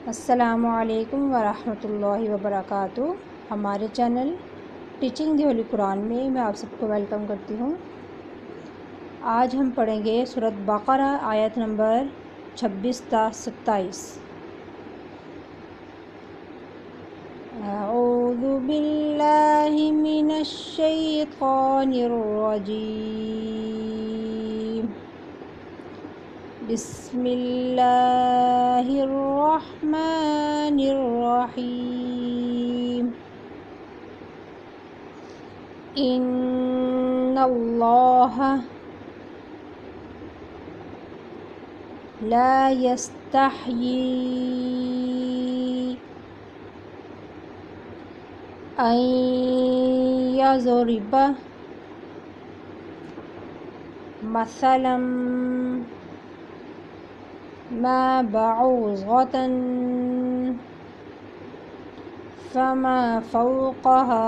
अस्सलामुअलैकुम वरहमतुल्लाहि वबरकातुहू। हमारे चैनल टीचिंग दी होली कुरान में मैं आप सबको वेलकम करती हूँ। आज हम पढ़ेंगे सूरत बकरा आयत नंबर 26 ता 27। अऊज़ु बिल्लाहि मिनश शैतानिर रजीम। बिस्मिल्लाहिर्रहमानिर्रहीम। इन्नल्लाह ला यस्तहयी अन यज़रिब मसलन मा बऊज़तन फमा फ़ौक़हा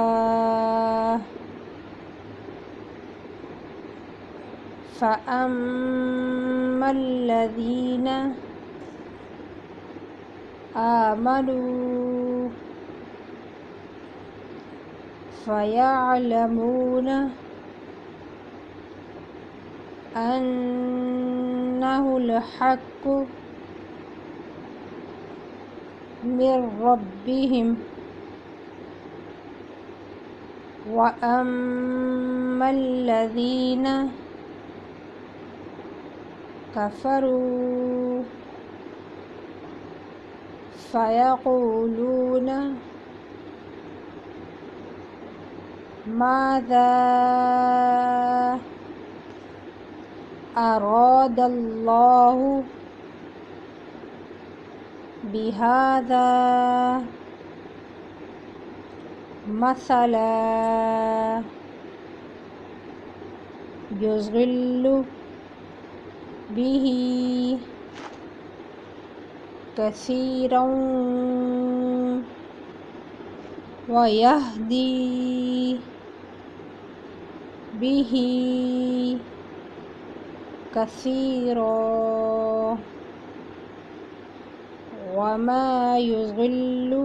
फ़अम्मल्लज़ीन आमनू फ़यअलमून अन्नहुल हक़्क़ु मिर रब्बिहिम व अम्मल्लज़ीन कफ़रू फ़यक़ूलून माज़ा अरादल्लाहु बिहाज़ा मसला युज़िल्लु बिही कसीरन व यहदी बिही कसीरा वमा युज़िल्लु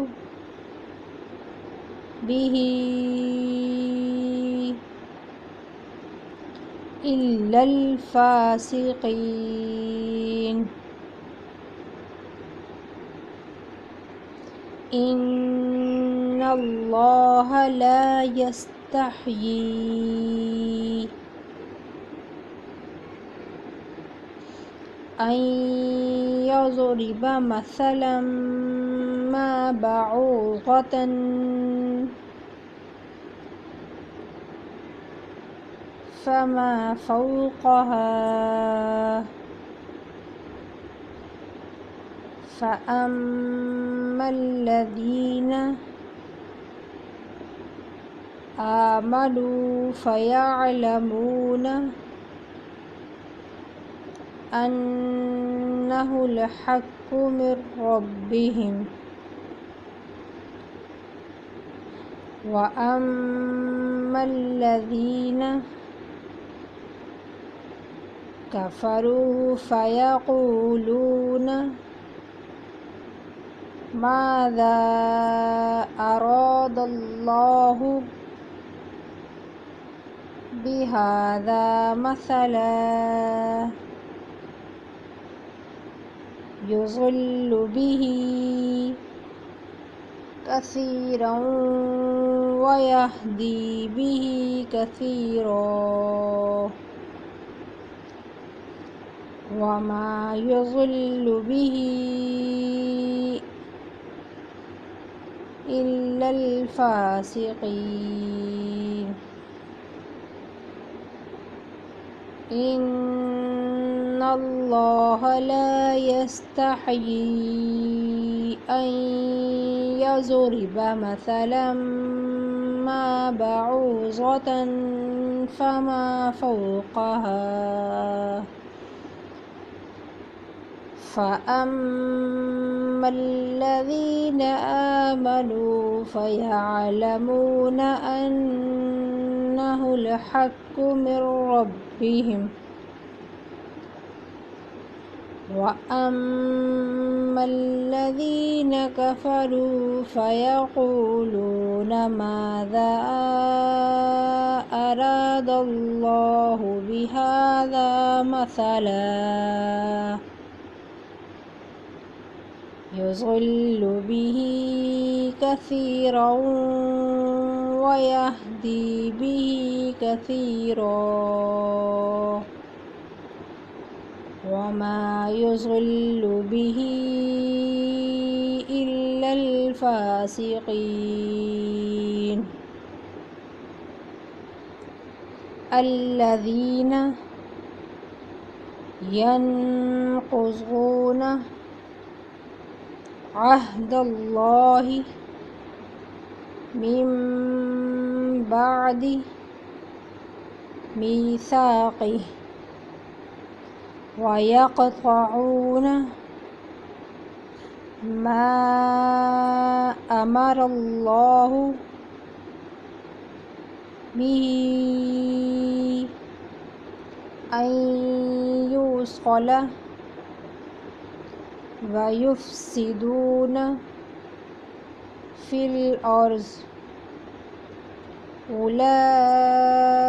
बिही इल्लल फ़ासिक़ीन। इन्नल्लाह ला यस्तहयी अन यज़रिब मसलन मा बऊज़तन फमा फ़ौक़हा फ़अम्मल्लज़ीन आमनू फ़यअलमून अन्नहुल हक़्क़ु मिर रब्बिहिम व अम्मल्लज़ीन कफ़रू फ़यक़ूलून माज़ा अरादल्लाहु बिहाज़ा मसला युज़िल्लु बिही कसीरन व यहदी बिही कसीरा वमा युज़िल्लु बिही इल्लल फ़ासिक़ीन। इन्नल्लाह ला यस्तहयी अन यज़रिब मसलन मा बऊज़तन फमा फ़ौक़हा फ़अम्मल्लज़ीन आमनू फ़यअलमून अन्नहुल हक़्क़ु मिर रब्बिहिम वअम्मा الذين كفروا فيقولون ماذا أراد الله بهذا مثلا يضل به كثيرا ويهدي به كثيرا وما يضل به إلا الفاسقين الذين ينقضون عهد الله من بعد ميثاقه ويقطعون ما أمر الله به أن يوصل ويفسدون في الأرض أولئك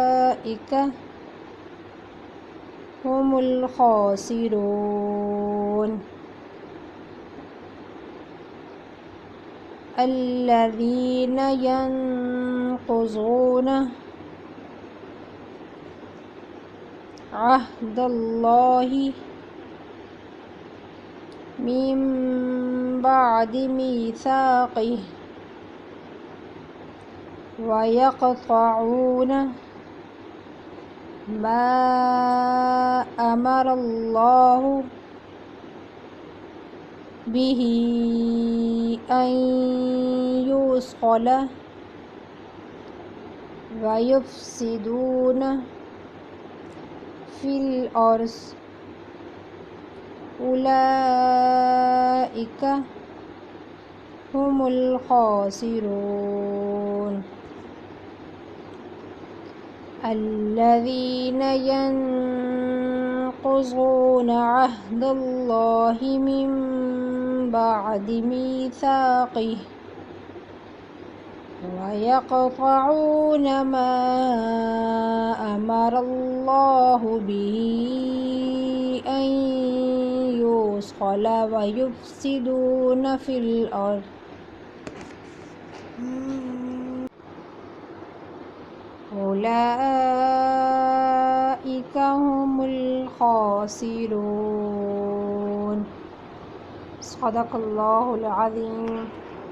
هم الخاسرون الذين ينقضون عهد الله من بعد ميثاقه ويقطعون ما أمر الله به أن يوصل ويفسدون في الأرض أولئك هم الخاسرون الذين ينقضون عهد الله من بعد ميثاقه ويقطعون ما أمر الله به أن يوصل ويفسدون في الأرض أولئك هم الخاسرون صدق الله العظيم.